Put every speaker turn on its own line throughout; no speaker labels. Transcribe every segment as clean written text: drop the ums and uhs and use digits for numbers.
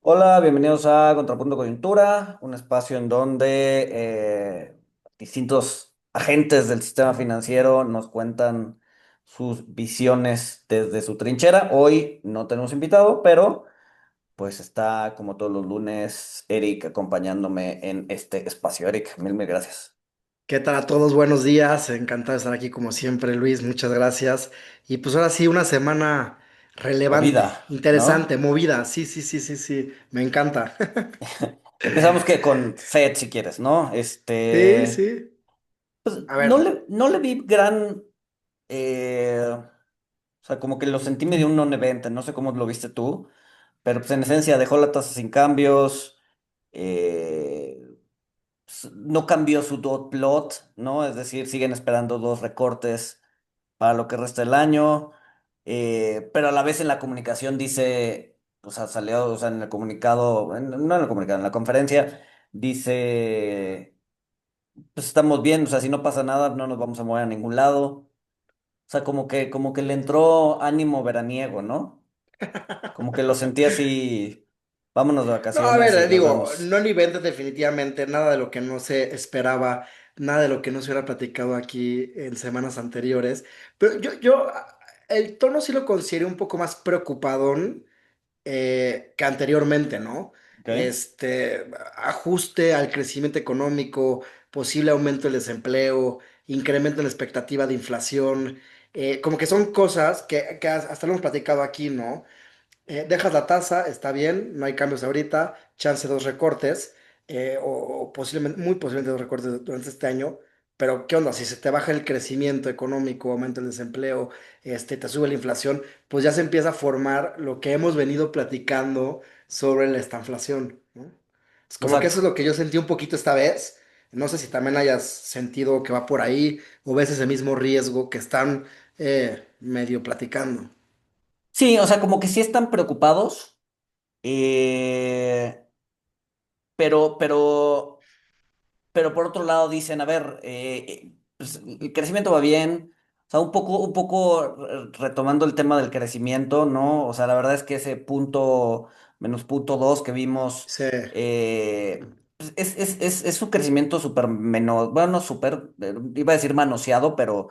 Hola, bienvenidos a Contrapunto Coyuntura, un espacio en donde distintos agentes del sistema financiero nos cuentan sus visiones desde su trinchera. Hoy no tenemos invitado, pero pues está como todos los lunes Eric acompañándome en este espacio. Eric, mil gracias.
¿Qué tal a todos? Buenos días. Encantado de estar aquí como siempre, Luis. Muchas gracias. Y pues ahora sí, una semana relevante,
Movida,
interesante,
¿no?
movida. Sí, sí, sí, sí, sí. Me encanta.
Empezamos que con Fed, si quieres, ¿no?
Sí, sí.
Pues
A ver.
no le vi gran. O sea, como que lo sentí medio un non-event, no sé cómo lo viste tú, pero pues en esencia dejó la tasa sin cambios, eh, no cambió su dot plot, ¿no? Es decir, siguen esperando dos recortes para lo que resta del año, pero a la vez en la comunicación dice, o sea, salió, o sea, en el comunicado, no en el comunicado, en la conferencia, dice, pues estamos bien, o sea, si no pasa nada, no nos vamos a mover a ningún lado. O sea, como que le entró ánimo veraniego, ¿no? Como que lo sentí así, vámonos de
No, a
vacaciones
ver,
y nos
digo,
vemos.
no ni vende definitivamente nada de lo que no se esperaba, nada de lo que no se hubiera platicado aquí en semanas anteriores. Pero el tono sí lo considero un poco más preocupadón que anteriormente, ¿no?
¿Ok?
Ajuste al crecimiento económico, posible aumento del desempleo, incremento en la expectativa de inflación, como que son cosas que hasta lo hemos platicado aquí, ¿no? Dejas la tasa, está bien, no hay cambios ahorita, chance dos recortes, o posiblemente, muy posiblemente dos recortes durante este año, pero ¿qué onda? Si se te baja el crecimiento económico, aumenta el desempleo, te sube la inflación, pues ya se empieza a formar lo que hemos venido platicando sobre la estanflación, ¿no? Es como que eso es
Exacto.
lo que yo sentí un poquito esta vez. No sé si también hayas sentido que va por ahí o ves ese mismo riesgo que están medio platicando.
Sí, o sea, como que sí están preocupados, eh, pero, pero pero por otro lado dicen, a ver, pues, el crecimiento va bien, o sea, un poco retomando el tema del crecimiento, ¿no? O sea, la verdad es que ese punto, menos punto dos que vimos,
Sí,
pues, es un crecimiento súper menos, bueno, no súper, iba a decir manoseado, pero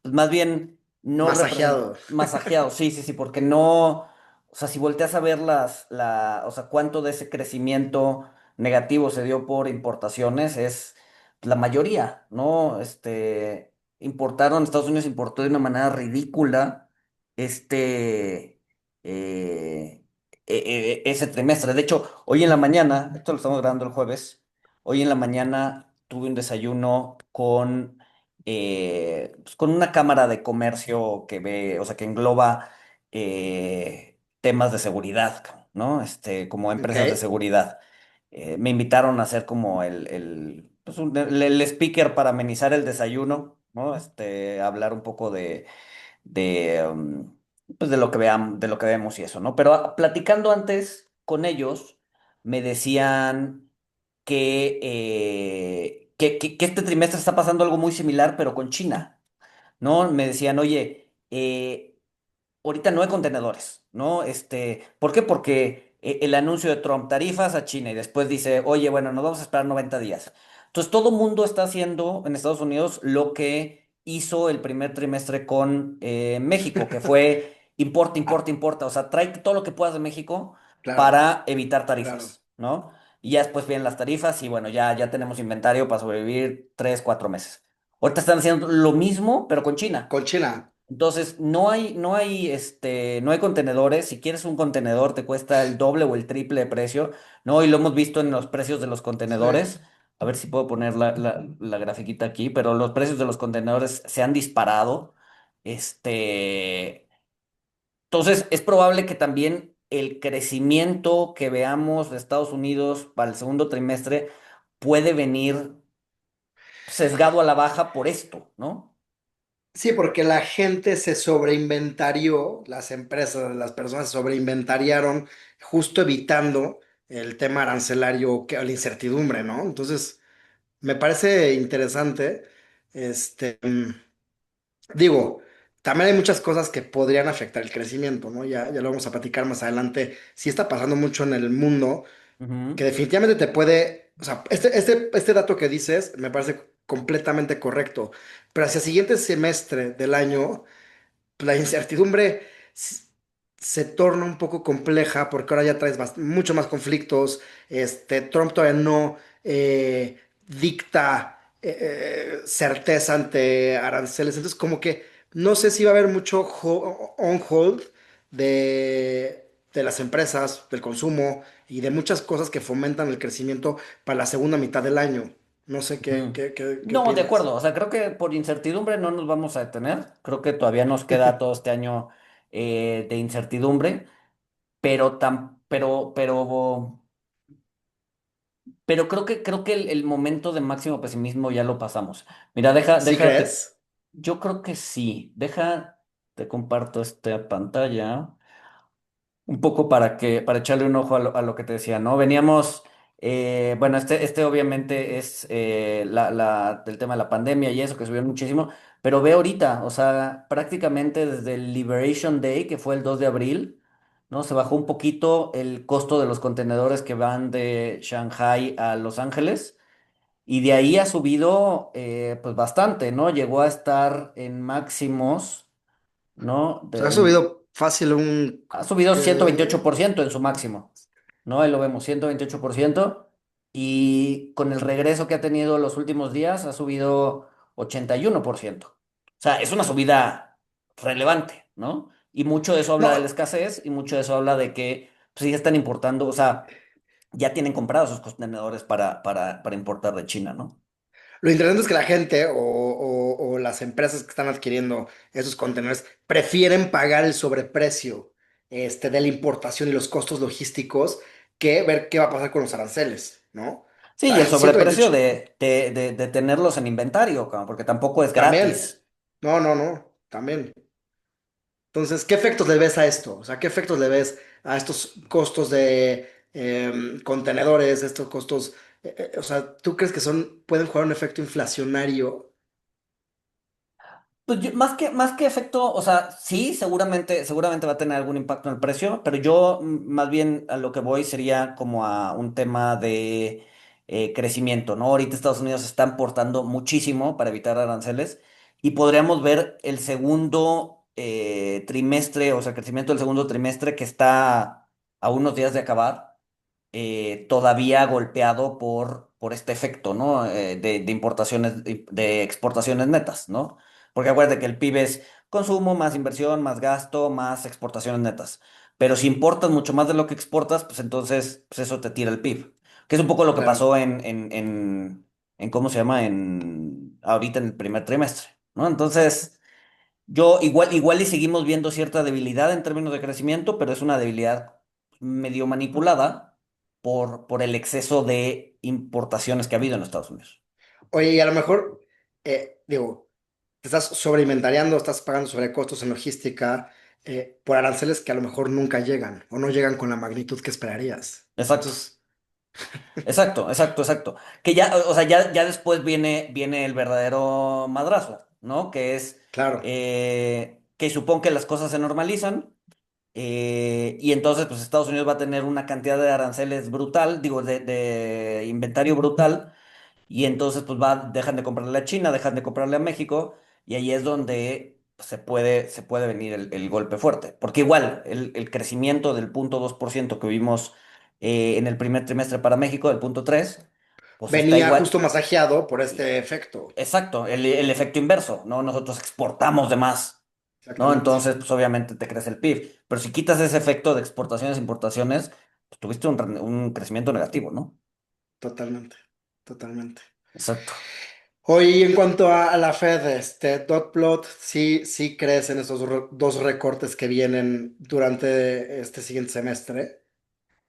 pues más bien no representa,
masajeado.
masajeado, sí, sí, sí, porque no, o sea, si volteas a ver o sea, cuánto de ese crecimiento negativo se dio por importaciones, es la mayoría, ¿no? Estados Unidos importó de una manera ridícula este, eh, ese trimestre. De hecho, hoy en la mañana, esto lo estamos grabando el jueves, hoy en la mañana tuve un desayuno pues, con una cámara de comercio que ve, o sea, que engloba temas de seguridad, ¿no? Como
Ok.
empresas de seguridad. Me invitaron a hacer como pues, el speaker para amenizar el desayuno, ¿no? Hablar un poco de pues de lo que de lo que vemos y eso, ¿no? Pero platicando antes con ellos, me decían que este trimestre está pasando algo muy similar, pero con China, ¿no? Me decían, oye, ahorita no hay contenedores, ¿no? ¿Por qué? Porque el anuncio de Trump, tarifas a China, y después dice, oye, bueno, nos vamos a esperar 90 días. Entonces, todo mundo está haciendo en Estados Unidos lo que hizo el primer trimestre con México, que fue importa,
Ah,
importa, importa. O sea, tráete todo lo que puedas de México
claro,
para evitar
claro.
tarifas, ¿no? Y ya después vienen las tarifas y bueno, ya tenemos inventario para sobrevivir 3, 4 meses. Ahorita están haciendo lo mismo, pero con China.
Con China.
Entonces, no hay contenedores. Si quieres un contenedor, te cuesta el doble o el triple de precio, ¿no? Y lo hemos visto en los precios de los
Sí.
contenedores. A ver si puedo poner la grafiquita aquí, pero los precios de los contenedores se han disparado. Este, entonces, es probable que también el crecimiento que veamos de Estados Unidos para el segundo trimestre puede venir sesgado a la baja por esto, ¿no?
Sí, porque la gente se sobreinventarió, las empresas, las personas se sobreinventariaron justo evitando el tema arancelario, la incertidumbre, ¿no? Entonces, me parece interesante. Este, mm, digo. también hay muchas cosas que podrían afectar el crecimiento, ¿no? Ya lo vamos a platicar más adelante. Sí está pasando mucho en el mundo que
Ujú,
definitivamente te puede, o sea, este dato que dices me parece completamente correcto, pero hacia el siguiente semestre del año la incertidumbre s- se torna un poco compleja porque ahora ya traes mucho más conflictos. Trump todavía no dicta certeza ante aranceles. Entonces, como que no sé si va a haber mucho on hold de las empresas, del consumo y de muchas cosas que fomentan el crecimiento para la segunda mitad del año. No sé
ujú.
qué
No, de
opinas.
acuerdo. O sea, creo que por incertidumbre no nos vamos a detener. Creo que todavía nos queda todo este año de incertidumbre, pero creo que el momento de máximo pesimismo ya lo pasamos. Mira,
¿Sí crees?
yo creo que sí. Te comparto esta pantalla. Un poco para echarle un ojo a lo que te decía, ¿no? Veníamos, bueno, este obviamente es del tema de la pandemia y eso que subió muchísimo, pero ve ahorita, o sea, prácticamente desde el Liberation Day, que fue el 2 de abril, ¿no? Se bajó un poquito el costo de los contenedores que van de Shanghai a Los Ángeles y de ahí ha subido, pues bastante, ¿no? Llegó a estar en máximos, ¿no?
O sea, ha subido fácil
Ha subido
¿qué?
128% en su máximo, ¿no? Ahí lo vemos, 128%. Y con el regreso que ha tenido los últimos días, ha subido 81%. O sea, es una subida relevante, ¿no? Y mucho de eso habla de la
No,
escasez y mucho de eso habla de que pues, sí están importando, o sea, ya tienen comprados sus contenedores para importar de China, ¿no?
lo interesante es que la gente o las empresas que están adquiriendo esos contenedores prefieren pagar el sobreprecio de la importación y los costos logísticos que ver qué va a pasar con los aranceles, ¿no? O
Sí, y
sea,
el
el ciento
sobreprecio
veintiocho
de tenerlos en inventario, cabrón, porque tampoco es
también.
gratis.
No, también. Entonces, ¿qué efectos le ves a esto? O sea, ¿qué efectos le ves a estos costos de contenedores, estos costos? O sea, ¿tú crees que pueden jugar un efecto inflacionario?
Pues más que efecto, o sea, sí, seguramente va a tener algún impacto en el precio, pero yo más bien a lo que voy sería como a un tema de crecimiento, ¿no? Ahorita Estados Unidos se están portando muchísimo para evitar aranceles y podríamos ver el segundo trimestre, o sea, el crecimiento del segundo trimestre que está a unos días de acabar, todavía golpeado por este efecto, ¿no? De importaciones, de exportaciones netas, ¿no? Porque acuérdate que el PIB es consumo, más inversión, más gasto, más exportaciones netas. Pero si importas mucho más de lo que exportas, pues entonces pues eso te tira el PIB. Que es un poco lo que
Claro.
pasó en ¿cómo se llama? Ahorita en el primer trimestre, ¿no? Entonces, igual y seguimos viendo cierta debilidad en términos de crecimiento, pero es una debilidad medio manipulada por el exceso de importaciones que ha habido en Estados Unidos.
Oye, y a lo mejor, digo, te estás sobreinventariando, estás pagando sobrecostos en logística por aranceles que a lo mejor nunca llegan o no llegan con la magnitud que esperarías.
Exacto.
Entonces,
Exacto. Que ya, o sea, ya después viene el verdadero madrazo, ¿no? Que es
claro,
que supone que las cosas se normalizan y entonces pues Estados Unidos va a tener una cantidad de aranceles brutal, digo, de inventario brutal, y entonces pues dejan de comprarle a China, dejan de comprarle a México, y ahí es donde pues, se puede venir el golpe fuerte. Porque igual, el crecimiento del 0,2% que vimos en el primer trimestre para México, del 0,3, pues está
venía justo
igual.
masajeado por este efecto.
Exacto, el efecto inverso, ¿no? Nosotros exportamos de más, ¿no?
Exactamente,
Entonces, pues obviamente te crece el PIB. Pero si quitas ese efecto de exportaciones e importaciones, pues tuviste un crecimiento negativo, ¿no?
totalmente, totalmente.
Exacto.
Oye, y en cuanto a la Fed, dot plot, sí crees en esos dos recortes que vienen durante este siguiente semestre,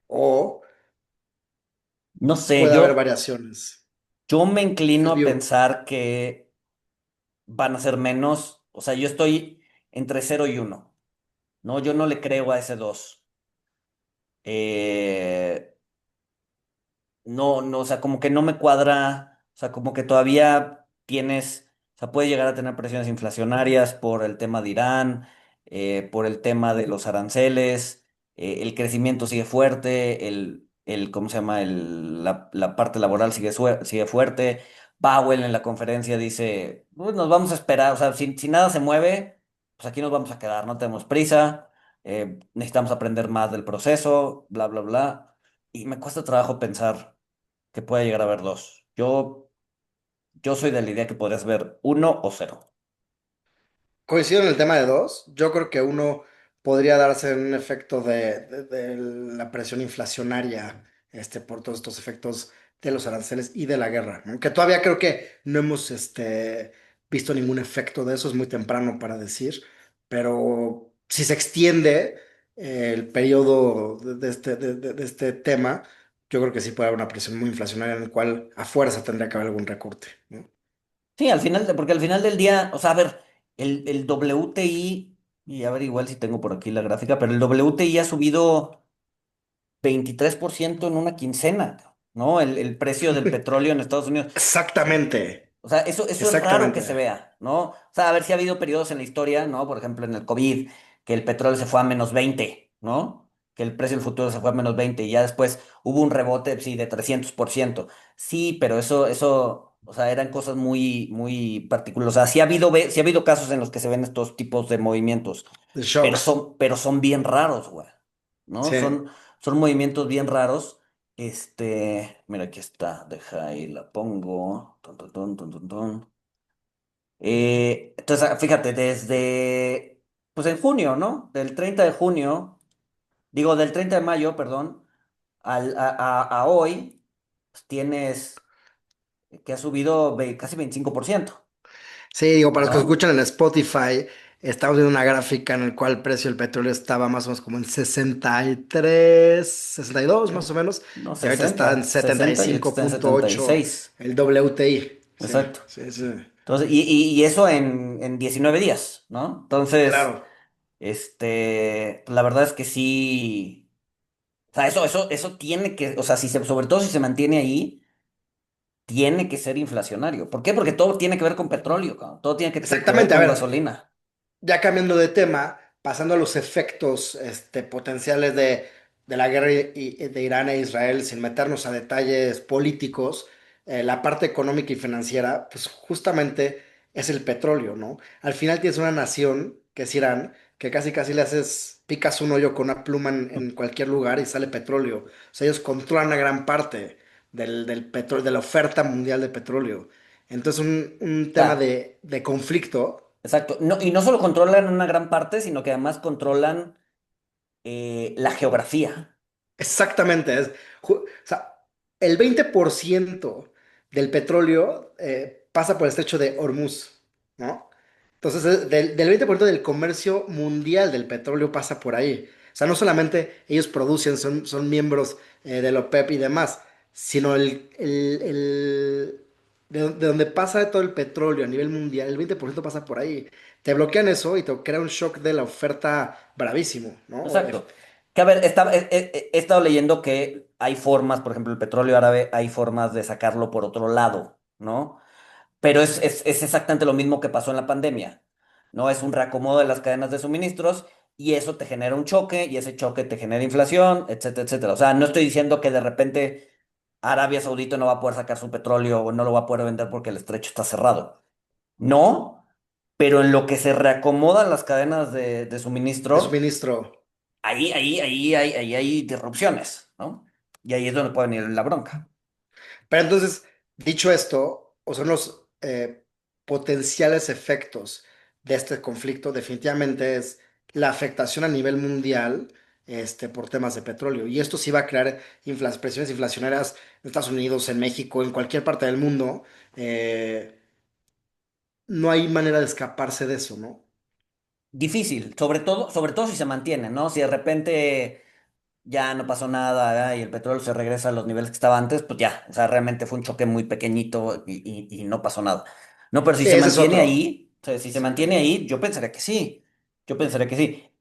o
No sé,
puede haber variaciones.
yo me
¿Qué
inclino a
view?
pensar que van a ser menos. O sea, yo estoy entre 0 y 1, ¿no? Yo no le creo a ese 2. Eh, no, o sea, como que no me cuadra. O sea, como que todavía tienes. O sea, puede llegar a tener presiones inflacionarias por el tema de Irán, por el tema de los aranceles, el crecimiento sigue fuerte, ¿cómo se llama? La parte laboral sigue fuerte. Powell en la conferencia dice, "Pues nos vamos a esperar, o sea, si nada se mueve, pues aquí nos vamos a quedar, no tenemos prisa, necesitamos aprender más del proceso, bla, bla, bla". Y me cuesta trabajo pensar que pueda llegar a haber dos. Yo soy de la idea que podrías ver uno o cero.
Coincido en el tema de dos. Yo creo que uno podría darse un efecto de la presión inflacionaria, por todos estos efectos de los aranceles y de la guerra, ¿no? Que todavía creo que no hemos, visto ningún efecto de eso, es muy temprano para decir, pero si se extiende el periodo de este tema, yo creo que sí puede haber una presión muy inflacionaria en el cual a fuerza tendría que haber algún recorte, ¿no?
Sí, porque al final del día, o sea, a ver, el WTI, y a ver igual si tengo por aquí la gráfica, pero el WTI ha subido 23% en una quincena, ¿no? El precio del petróleo en Estados Unidos.
Exactamente.
O sea, eso es raro que se
Exactamente.
vea, ¿no? O sea, a ver si ha habido periodos en la historia, ¿no? Por ejemplo, en el COVID, que el petróleo se fue a -20, ¿no? Que el precio del futuro se fue a -20 y ya después hubo un rebote, sí, de 300%. Sí, pero o sea, eran cosas muy, muy particulares. O sea, sí ha habido casos en los que se ven estos tipos de movimientos,
The Shocks.
pero son bien raros, güey, ¿no?
Sí.
Son movimientos bien raros. Mira, aquí está, deja ahí, la pongo. Tun, tun, tun, tun, tun, tun. Entonces, fíjate, pues en junio, ¿no? Del 30 de junio, digo, del 30 de mayo, perdón, a hoy, pues tienes que ha subido casi 25%,
Sí, digo, para los que
¿no?
escuchan en Spotify, estamos viendo una gráfica en la cual el precio del petróleo estaba más o menos como en 63, 62 más o menos,
No,
y ahorita está en
60 y ahorita
setenta y cinco
está en
punto
setenta y
ocho
seis
el WTI. Sí,
Exacto.
sí, sí.
Entonces, y eso en 19 días, ¿no? Entonces,
Claro.
la verdad es que sí. O sea, eso tiene que, o sea, sobre todo si se mantiene ahí, tiene que ser inflacionario. ¿Por qué? Porque todo tiene que ver con petróleo, cabrón. Todo tiene que ver
Exactamente. A
con
ver,
gasolina.
ya cambiando de tema, pasando a los efectos potenciales de la guerra de Irán e Israel, sin meternos a detalles políticos, la parte económica y financiera, pues justamente es el petróleo, ¿no? Al final tienes una nación, que es Irán, que casi casi le haces, picas un hoyo con una pluma en cualquier lugar y sale petróleo. O sea, ellos controlan una gran parte del petróleo, de la oferta mundial de petróleo. Entonces, un
O
tema
sea,
de conflicto.
exacto. No, y no solo controlan una gran parte, sino que además controlan la geografía.
Exactamente, o sea, el 20% del petróleo pasa por el estrecho de Hormuz, ¿no? Entonces, del 20% del comercio mundial del petróleo pasa por ahí. O sea, no solamente ellos producen, son miembros de la OPEP y demás, sino de donde pasa todo el petróleo a nivel mundial, el 20% pasa por ahí. Te bloquean eso y te crea un shock de la oferta bravísimo, ¿no?
Exacto. Que a ver, he estado leyendo que hay formas, por ejemplo, el petróleo árabe, hay formas de sacarlo por otro lado, ¿no? Pero es exactamente lo mismo que pasó en la pandemia, ¿no? Es un reacomodo de las cadenas de suministros y eso te genera un choque y ese choque te genera inflación, etcétera, etcétera. O sea, no estoy diciendo que de repente Arabia Saudita no va a poder sacar su petróleo o no lo va a poder vender porque el estrecho está cerrado. No, pero en lo que se reacomodan las cadenas de
De
suministro,
suministro.
ahí hay disrupciones, ¿no? Y ahí es donde puede venir la bronca.
Pero entonces, dicho esto, o son los potenciales efectos de este conflicto, definitivamente es la afectación a nivel mundial, por temas de petróleo. Y esto sí va a crear presiones inflacionarias en Estados Unidos, en México, en cualquier parte del mundo. Eh, no hay manera de escaparse de eso, ¿no?
Difícil, sobre todo si se mantiene, ¿no? Si de repente ya no pasó nada, y el petróleo se regresa a los niveles que estaba antes, pues ya, o sea, realmente fue un choque muy pequeñito y no pasó nada. No, pero si
Sí,
se
ese es
mantiene
otro.
ahí, o sea, si se
Sí.
mantiene ahí, yo pensaría que sí, yo pensaría que sí.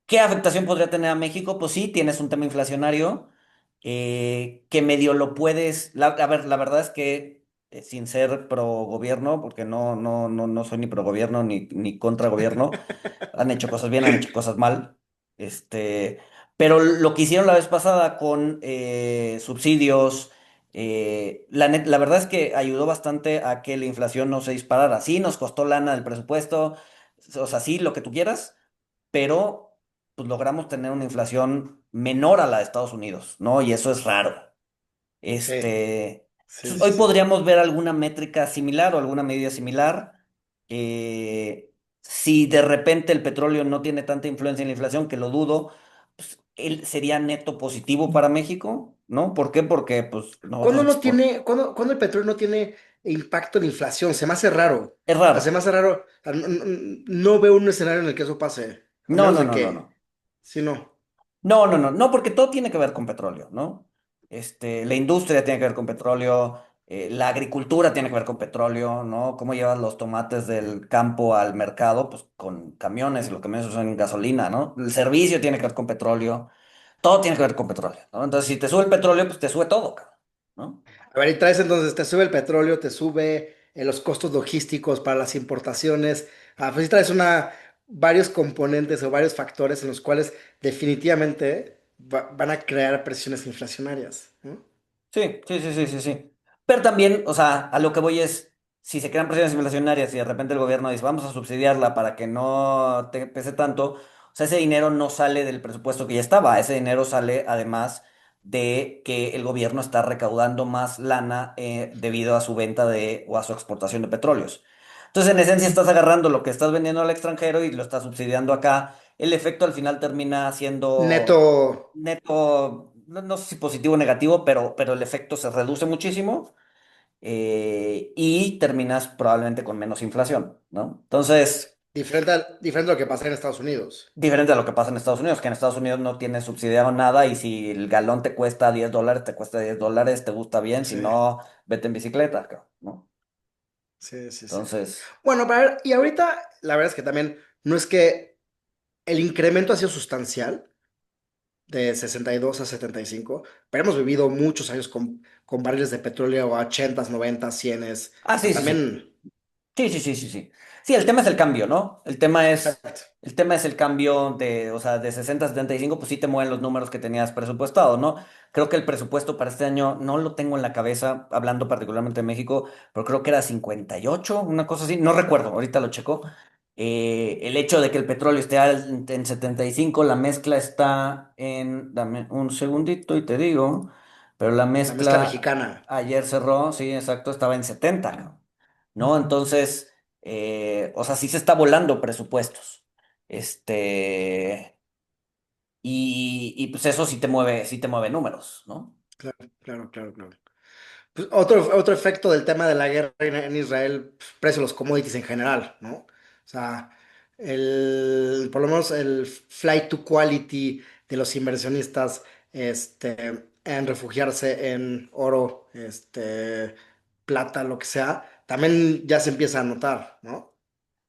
¿Qué afectación podría tener a México? Pues sí, tienes un tema inflacionario que medio lo puedes, a ver, la verdad es que sin ser pro gobierno, porque no soy ni pro gobierno ni contra gobierno. Han hecho cosas bien, han hecho cosas mal. Este, pero lo que hicieron la vez pasada con subsidios, la verdad es que ayudó bastante a que la inflación no se disparara. Sí, nos costó lana del presupuesto, o sea, sí, lo que tú quieras, pero pues logramos tener una inflación menor a la de Estados Unidos, ¿no? Y eso es raro.
Sí, sí,
Entonces,
sí,
hoy
sí.
podríamos ver alguna métrica similar o alguna medida similar. Si de repente el petróleo no tiene tanta influencia en la inflación, que lo dudo, pues él sería neto positivo para México, ¿no? ¿Por qué? Porque pues nosotros
¿Cuándo no
exportamos.
tiene, cuándo el petróleo no tiene impacto en la inflación? Se me hace raro.
Es
O sea, se me
raro.
hace raro. O sea, no veo un escenario en el que eso pase. A
No,
menos
no,
de
no, no, no.
que, si no.
No, porque todo tiene que ver con petróleo, ¿no? La industria tiene que ver con petróleo, la agricultura tiene que ver con petróleo, ¿no? ¿Cómo llevas los tomates del campo al mercado? Pues con camiones y los camiones usan gasolina, ¿no? El servicio tiene que ver con petróleo, todo tiene que ver con petróleo, ¿no? Entonces, si te sube el petróleo, pues te sube todo, cabrón, ¿no?
A ver, y traes entonces, te sube el petróleo, te sube los costos logísticos para las importaciones. Pues sí traes varios componentes o varios factores en los cuales definitivamente van a crear presiones inflacionarias, ¿no?
Sí. Pero también, o sea, a lo que voy es, si se crean presiones inflacionarias y de repente el gobierno dice, vamos a subsidiarla para que no te pese tanto, o sea, ese dinero no sale del presupuesto que ya estaba, ese dinero sale además de que el gobierno está recaudando más lana debido a su venta de o a su exportación de petróleos. Entonces, en esencia, estás agarrando lo que estás vendiendo al extranjero y lo estás subsidiando acá. El efecto al final termina
Neto,
siendo neto, no sé si positivo o negativo, pero el efecto se reduce muchísimo y terminas probablemente con menos inflación, ¿no? Entonces,
diferente a lo que pasa en Estados Unidos.
diferente a lo que pasa en Estados Unidos, que en Estados Unidos no tienes subsidiado nada y si el galón te cuesta $10, te cuesta $10, te gusta bien, si
Sí,
no, vete en bicicleta, cabrón, ¿no?
sí, sí, sí.
Entonces,
Bueno, para ver, y ahorita la verdad es que también no es que el incremento ha sido sustancial de 62 a 75, pero hemos vivido muchos años con barriles de petróleo a 80, 90, 100. O sea,
sí.
también,
Sí. Sí, el tema es el cambio, ¿no?
exacto.
El tema es el cambio de, o sea, de 60 a 75, pues sí te mueven los números que tenías presupuestado, ¿no? Creo que el presupuesto para este año no lo tengo en la cabeza, hablando particularmente de México, pero creo que era 58, una cosa así, no recuerdo, ahorita lo checo. El hecho de que el petróleo esté en 75, la mezcla está en, dame un segundito y te digo, pero la
La mezcla
mezcla
mexicana,
ayer cerró, sí, exacto, estaba en 70, ¿no? ¿No? Entonces, o sea, sí se está volando presupuestos. Este, y pues eso sí te mueve números, ¿no?
claro, claro, claro, claro. Pues otro efecto del tema de la guerra en Israel, pues, precio de los commodities en general, ¿no? O sea, por lo menos el flight to quality de los inversionistas en refugiarse en oro, plata, lo que sea, también ya se empieza a notar, ¿no?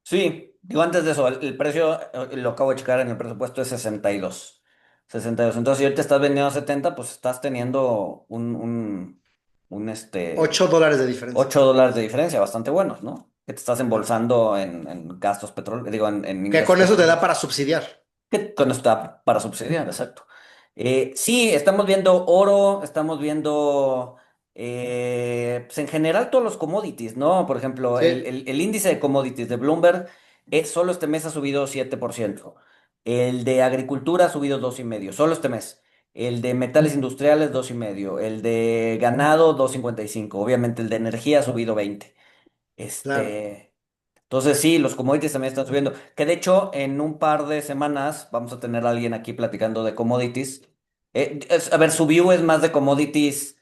Sí, digo antes de eso, el precio, lo acabo de checar en el presupuesto es 62. 62. Entonces, si ahorita estás vendiendo a 70, pues estás teniendo un
$8 de diferencia.
$8 de diferencia, bastante buenos, ¿no? Que te estás
Claro.
embolsando en gastos petróleo, digo, en
Que
ingresos
con eso te da
petroleros.
para subsidiar.
Que con esto está para subsidiar, exacto. Sí, estamos viendo oro, estamos viendo, pues en general todos los commodities, ¿no? Por ejemplo,
Sí,
el índice de commodities de Bloomberg solo este mes ha subido 7%. El de agricultura ha subido 2,5%, solo este mes. El de metales industriales, 2,5%. El de ganado, 2,55%. Obviamente el de energía ha subido 20%.
claro.
Este, entonces sí, los commodities también están subiendo. Que de hecho, en un par de semanas vamos a tener a alguien aquí platicando de commodities. A ver, su view es más de commodities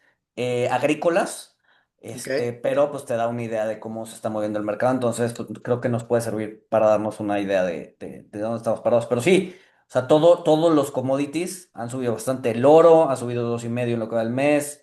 agrícolas,
Ok.
pero pues te da una idea de cómo se está moviendo el mercado. Entonces, pues, creo que nos puede servir para darnos una idea de dónde estamos parados. Pero sí, o sea, todos los commodities han subido bastante. El oro ha subido 2,5% en lo que va del mes.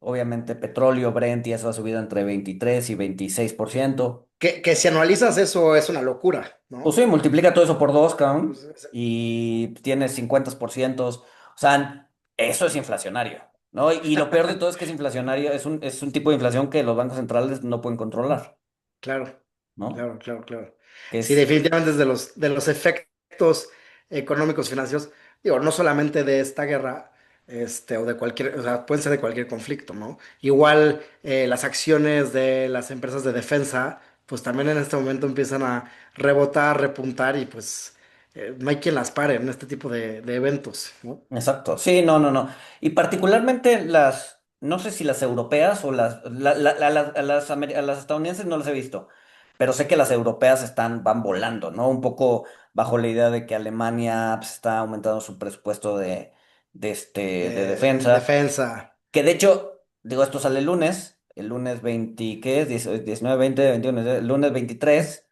Obviamente, petróleo, Brent y eso ha subido entre 23 y 26%.
Que si analizas eso es una locura,
Pues
¿no?
sí, multiplica todo eso por dos, cabrón,
Pues,
y tienes 50%. O sea, eso es inflacionario. ¿no? Y lo peor de todo es que es inflacionario, es un tipo de inflación que los bancos centrales no pueden controlar,
Claro,
¿no?
claro, claro, claro.
Que
Sí,
es,
definitivamente es de los efectos económicos financieros, digo, no solamente de esta guerra, o de cualquier, o sea, pueden ser de cualquier conflicto, ¿no? Igual las acciones de las empresas de defensa, pues también en este momento empiezan a rebotar, repuntar y pues no hay quien las pare en este tipo de eventos, ¿no?
exacto, sí, no, no, no. Y particularmente no sé si las europeas o a las estadounidenses no las he visto, pero sé que las europeas van volando, ¿no? Un poco bajo la idea de que Alemania pues, está aumentando su presupuesto de defensa,
Defensa,
que de hecho, digo, esto sale el lunes 20, ¿qué es? 19, 20, 21, el lunes 23.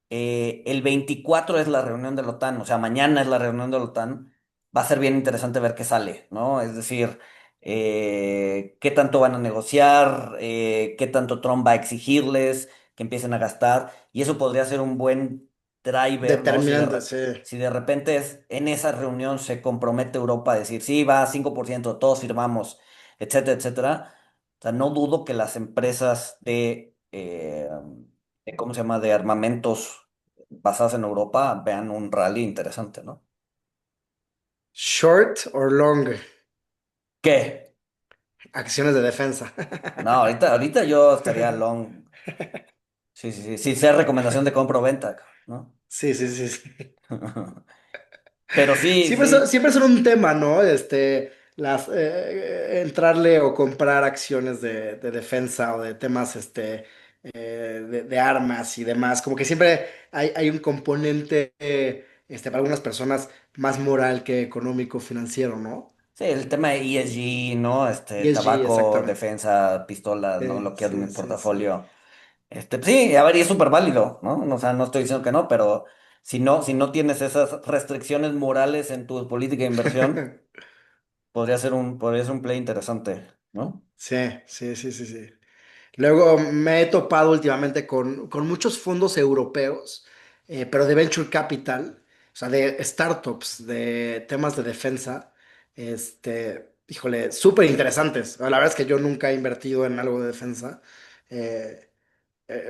El 24 es la reunión de la OTAN, o sea, mañana es la reunión de la OTAN. Va a ser bien interesante ver qué sale, ¿no? Es decir, qué tanto van a negociar, qué tanto Trump va a exigirles que empiecen a gastar. Y eso podría ser un buen driver, ¿no?
determinante, sí.
Si de repente en esa reunión se compromete Europa a decir, sí, va 5%, todos firmamos, etcétera, etcétera. O sea, no dudo que las empresas ¿cómo se llama?, de armamentos basadas en Europa, vean un rally interesante, ¿no?
Short or long,
¿Qué?
acciones de defensa.
No, ahorita yo estaría long. Sí, sí, sí, sí, sea recomendación de compra o venta, ¿no?
Sí, sí, sí, sí.
Pero sí, sí,
Siempre son un tema, ¿no? Entrarle o comprar acciones de defensa o de temas, de armas y demás. Como que siempre hay un componente, para algunas personas más moral que económico, financiero, ¿no?
sí, el tema de ESG, ¿no?
ESG,
Tabaco,
exactamente.
defensa, pistolas, ¿no?
Sí,
Lo que en mi
sí, sí, sí.
portafolio. Sí, a ver, y es súper válido, ¿no? O sea, no estoy diciendo que no, pero si no tienes esas restricciones morales en tu política de inversión, podría ser un play interesante, ¿no?
Sí, sí, sí, sí, sí. Luego me he topado últimamente con muchos fondos europeos, pero de venture capital, o sea, de startups, de temas de defensa, híjole, súper interesantes. La verdad es que yo nunca he invertido en algo de defensa, eh,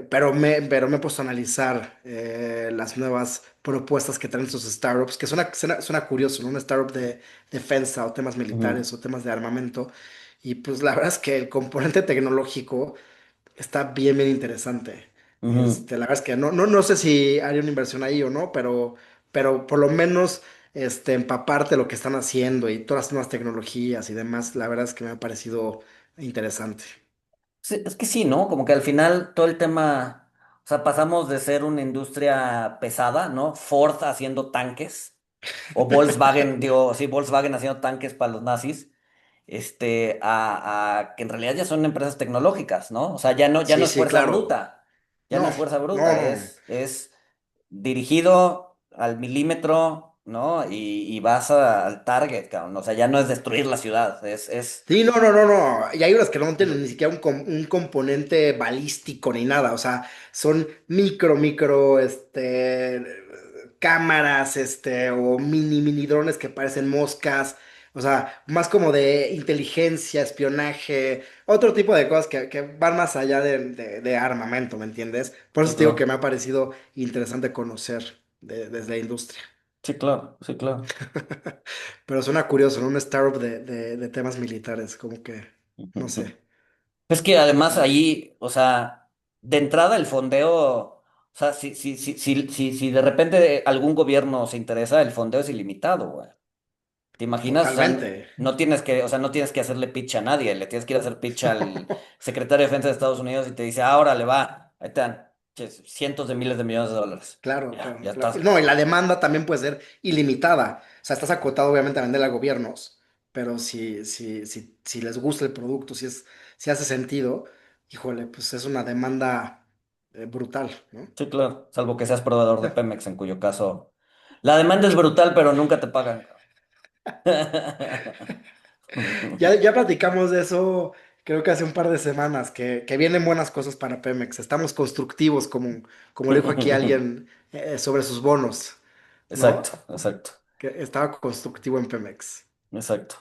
pero me he puesto a analizar las nuevas propuestas que traen sus startups, que suena curioso, ¿no? Una startup de defensa o temas
Ujú,
militares o temas de armamento. Y pues la verdad es que el componente tecnológico está bien, bien interesante.
ujú.
La verdad es que no sé si haría una inversión ahí o no, pero por lo menos empaparte de lo que están haciendo y todas las nuevas tecnologías y demás, la verdad es que me ha parecido interesante.
Sí, es que sí, ¿no? Como que al final todo el tema, o sea, pasamos de ser una industria pesada, ¿no? Ford haciendo tanques, o Volkswagen, digo, sí, Volkswagen haciendo tanques para los nazis, a que en realidad ya son empresas tecnológicas, ¿no? O sea, ya no
Sí,
es
sí,
fuerza
claro.
bruta, ya no
No,
es fuerza
no,
bruta,
no.
es dirigido al milímetro, ¿no? Y vas al target, cabrón. O sea, ya no es destruir la ciudad,
Sí, no. Y hay unas que no tienen ni siquiera un componente balístico ni nada. O sea, son micro, cámaras, o mini drones que parecen moscas. O sea, más como de inteligencia, espionaje, otro tipo de cosas que van más allá de armamento, ¿me entiendes? Por
sí,
eso te digo que
claro,
me ha parecido interesante conocer desde la industria.
sí, claro, sí, claro.
Pero suena curioso, ¿no? Un startup de temas militares, como que, no sé.
Es que además ahí, o sea, de entrada el fondeo, o sea, si de repente algún gobierno se interesa, el fondeo es ilimitado, güey. ¿Te imaginas? O sea,
Totalmente.
no tienes que hacerle pitch a nadie, le tienes que ir a hacer pitch al secretario de Defensa de Estados Unidos y te dice, ahora le va, ahí te dan cientos de miles de millones de dólares.
Claro,
Ya,
claro,
ya
claro.
estás,
No, y
cabrón.
la demanda también puede ser ilimitada. O sea, estás acotado obviamente a vender a gobiernos, pero si les gusta el producto, si hace sentido, híjole, pues es una demanda brutal, ¿no?
Sí, claro, salvo que seas proveedor de Pemex, en cuyo caso la demanda es brutal, pero nunca te pagan,
Ya,
cabrón.
ya platicamos de eso, creo que hace un par de semanas, que vienen buenas cosas para Pemex. Estamos constructivos, como le dijo aquí alguien sobre sus bonos,
Exacto,
¿no?
exacto,
Que estaba constructivo en Pemex.
exacto.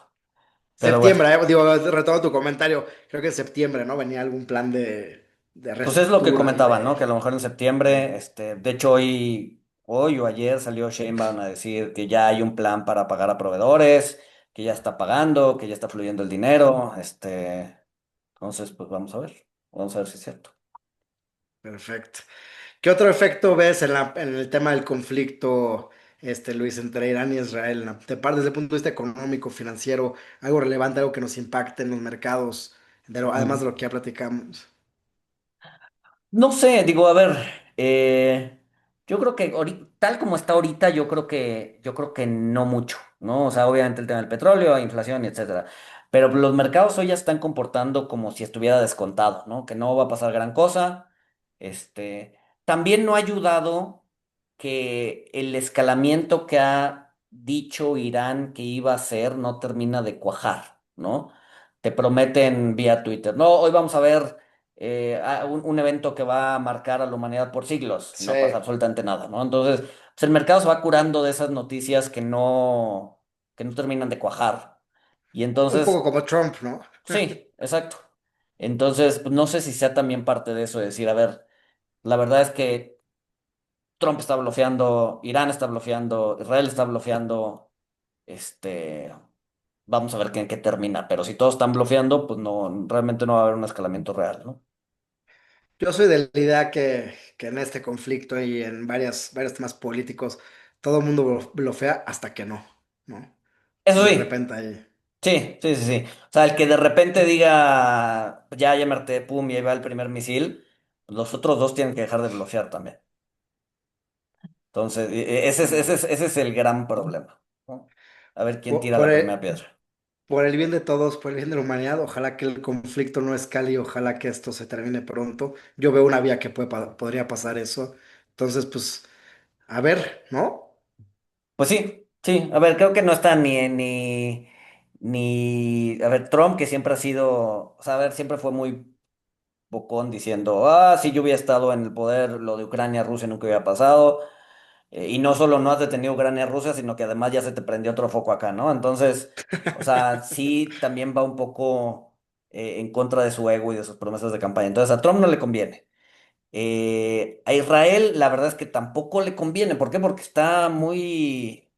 Pero bueno,
Septiembre, digo, retomo tu comentario, creo que en septiembre, ¿no? Venía algún plan de
pues es lo que
reestructura y
comentaba, ¿no?
de...
Que a lo mejor en septiembre, de hecho hoy o ayer salió Sheinbaum a decir que ya hay un plan para pagar a proveedores, que ya está pagando, que ya está fluyendo el dinero, entonces pues vamos a ver si es cierto.
Perfecto. ¿Qué otro efecto ves en el tema del conflicto, Luis, entre Irán y Israel? ¿No? Desde el punto de vista económico, financiero, algo relevante, algo que nos impacte en los mercados, además de lo que ya platicamos.
No sé, digo, a ver, yo creo que tal como está ahorita, yo creo que no mucho, ¿no? O sea, obviamente el tema del petróleo, inflación y etcétera. Pero los mercados hoy ya están comportando como si estuviera descontado, ¿no? Que no va a pasar gran cosa. También no ha ayudado que el escalamiento que ha dicho Irán que iba a hacer no termina de cuajar, ¿no? Te prometen vía Twitter, no, hoy vamos a ver un evento que va a marcar a la humanidad por siglos y
Sí,
no pasa absolutamente nada, ¿no? Entonces, pues el mercado se va curando de esas noticias que no terminan de cuajar. Y
un poco
entonces,
como Trump, ¿no?
sí, exacto. Entonces, pues no sé si sea también parte de eso, de decir, a ver, la verdad es que Trump está bloqueando, Irán está bloqueando, Israel está bloqueando, este, vamos a ver en qué termina, pero si todos están bloqueando, pues no, realmente no va a haber un escalamiento real, ¿no?
Yo soy de la idea que en este conflicto y en varios temas políticos, todo el mundo blofea hasta que no, ¿no?
Eso
De
sí.
repente ahí.
Sí, sí, sí, sí. O sea, el que de repente diga, ya me harté, pum, y ahí va el primer misil, pues los otros dos tienen que dejar de bloquear también. Entonces, ese es el gran problema, ¿no? A ver quién
Por,
tira
por
la
el,
primera piedra.
por el bien de todos, por el bien de la humanidad, ojalá que el conflicto no escale y ojalá que esto se termine pronto. Yo veo una vía que podría pasar eso. Entonces, pues, a ver, ¿no?
Pues sí, sí. A ver, creo que no está a ver, Trump, que siempre ha sido, o sea, a ver, siempre fue muy bocón diciendo, si yo hubiera estado en el poder, lo de Ucrania, Rusia nunca hubiera pasado. Y no solo no has detenido Ucrania Rusia, sino que además ya se te prendió otro foco acá, ¿no? Entonces, o sea, sí también va un poco en contra de su ego y de sus promesas de campaña. Entonces, a Trump no le conviene. A Israel, la verdad es que tampoco le conviene. ¿Por qué? Porque está muy...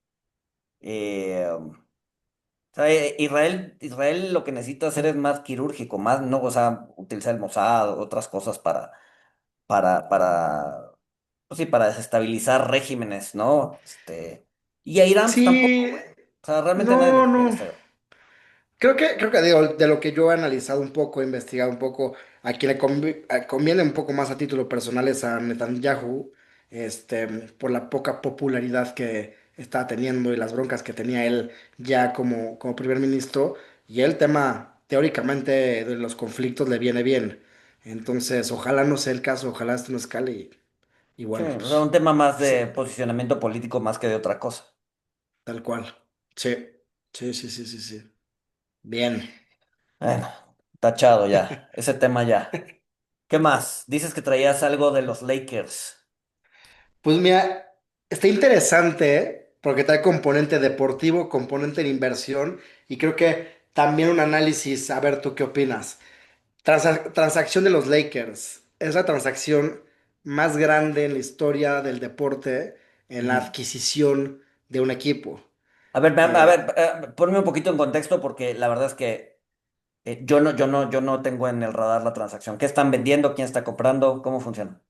o sea, Israel lo que necesita hacer es más quirúrgico, más, ¿no? O sea, utilizar el Mossad, otras cosas para pues sí, para desestabilizar regímenes, ¿no? Y a Irán, pues tampoco,
Sí,
güey. O sea, realmente a nadie le
no,
conviene
no.
esta guerra.
Creo que digo, de lo que yo he analizado un poco, he investigado un poco, a quien conviene un poco más a título personal es a Netanyahu, por la poca popularidad que estaba teniendo y las broncas que tenía él ya como primer ministro, y el tema teóricamente de los conflictos le viene bien. Entonces, ojalá no sea el caso, ojalá esto no escale y
Sí,
bueno,
o sea,
pues
un tema más
sí,
de posicionamiento político más que de otra cosa.
tal cual. Sí, sí, sí, sí, sí, sí. Bien.
Bueno, tachado ya. Ese tema ya. ¿Qué más? Dices que traías algo de los Lakers.
Pues mira, está interesante, ¿eh? Porque trae componente deportivo, componente de inversión y creo que también un análisis, a ver, ¿tú qué opinas? Transacción de los Lakers. Es la transacción más grande en la historia del deporte en la
Ujú.
adquisición de un equipo.
A ver,
Eh,
ponme un poquito en contexto porque la verdad es que yo no tengo en el radar la transacción. ¿Qué están vendiendo? ¿Quién está comprando? ¿Cómo funciona?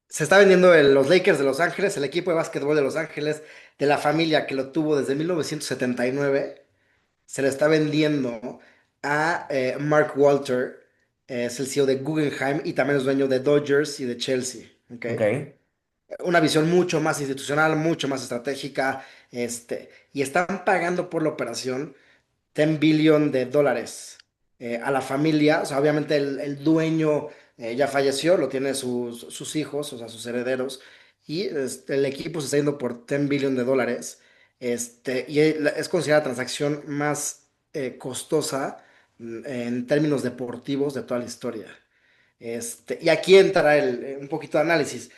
Se está vendiendo los Lakers de Los Ángeles, el equipo de básquetbol de Los Ángeles, de la familia que lo tuvo desde 1979. Se le está vendiendo a Mark Walter, es el CEO de Guggenheim y también es dueño de Dodgers y de Chelsea. ¿Ok?
Ok.
Una visión mucho más institucional, mucho más estratégica, y están pagando por la operación 10 billion de dólares a la familia. O sea, obviamente el dueño ya falleció, lo tiene sus hijos, o sea, sus herederos, y el equipo se está yendo por 10 billion de dólares. Y es considerada la transacción más costosa en términos deportivos de toda la historia. Y aquí entra un poquito de análisis.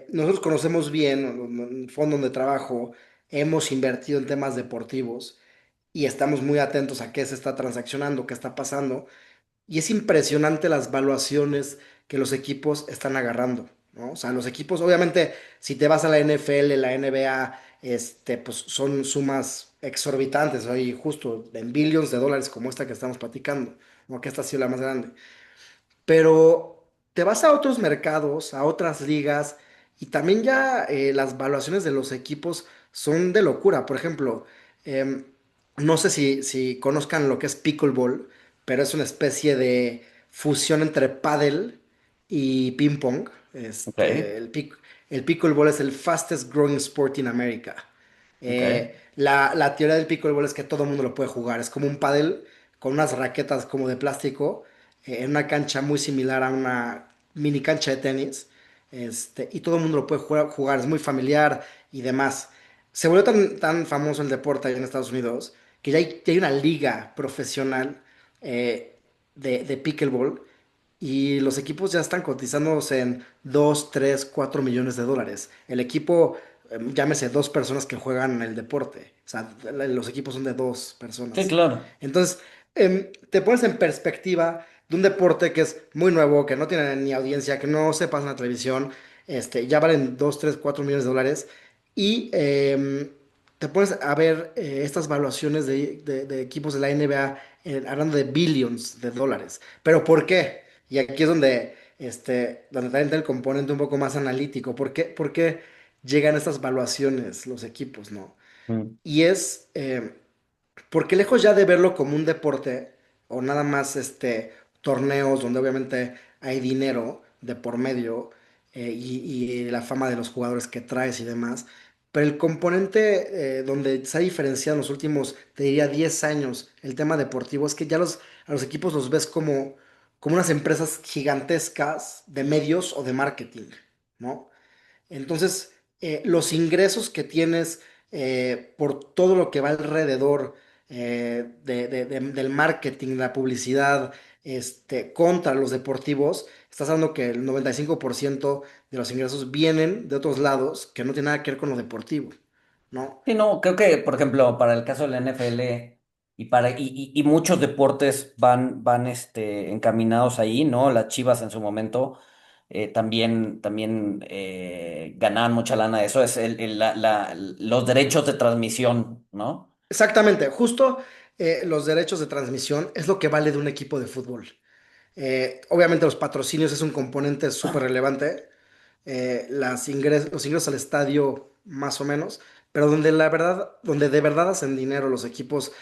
Nosotros conocemos bien, en el fondo donde trabajo, hemos invertido en temas deportivos y estamos muy atentos a qué se está transaccionando, qué está pasando. Y es impresionante las valuaciones que los equipos están agarrando, ¿no? O sea, los equipos, obviamente, si te vas a la NFL, la NBA, pues son sumas exorbitantes, y justo en billions de dólares como esta que estamos platicando, ¿no? Que esta ha sido la más grande. Pero te vas a otros mercados, a otras ligas, y también ya las valuaciones de los equipos son de locura. Por ejemplo, em, no sé si conozcan lo que es pickleball, pero es una especie de fusión entre pádel y ping pong.
Ok,
El pickleball es el fastest growing sport in America.
ok.
La teoría del pickleball es que todo el mundo lo puede jugar. Es como un pádel con unas raquetas como de plástico en una cancha muy similar a una mini cancha de tenis. Y todo el mundo lo puede jugar, es muy familiar y demás. Se volvió tan famoso el deporte allá en Estados Unidos que ya hay una liga profesional eh, de pickleball y los equipos ya están cotizándose en 2 3 4 millones de dólares. El equipo, llámese dos personas que juegan el deporte. O sea, los equipos son de dos
Sí,
personas.
claro.
Entonces, te pones en perspectiva de un deporte que es muy nuevo, que no tiene ni audiencia, que no se pasa en la televisión, ya valen 2 3 4 millones de dólares. Y te pones a ver estas valuaciones de equipos de la NBA hablando de billions de dólares. ¿Pero por qué? Y aquí es donde también está el componente un poco más analítico. ¿Por qué llegan estas valuaciones los equipos, no?
Mm.
Y porque lejos ya de verlo como un deporte o nada más torneos donde obviamente hay dinero de por medio y la fama de los jugadores que traes y demás, pero el componente donde se ha diferenciado en los últimos, te diría, 10 años el tema deportivo es que ya a los equipos los ves como unas empresas gigantescas de medios o de marketing, ¿no? Entonces, los ingresos que tienes por todo lo que va alrededor del marketing, la publicidad, contra los deportivos, estás hablando que el 95% de los ingresos vienen de otros lados que no tienen nada que ver con lo deportivo, ¿no?
Sí, no, creo que, por ejemplo, para el caso de la NFL y muchos deportes van encaminados ahí, ¿no? Las Chivas en su momento también ganaban mucha lana. Eso es los derechos de transmisión, ¿no?
Exactamente, justo los derechos de transmisión es lo que vale de un equipo de fútbol. Obviamente los patrocinios es un componente súper relevante, los ingresos al estadio más o menos, pero donde de verdad hacen dinero los equipos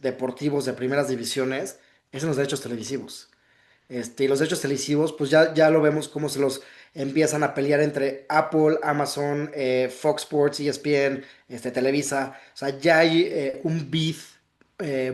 deportivos de primeras divisiones es en los derechos televisivos. Y los derechos televisivos, pues ya lo vemos cómo se los empiezan a pelear entre Apple, Amazon, Fox Sports, ESPN, Televisa. O sea, ya hay un beef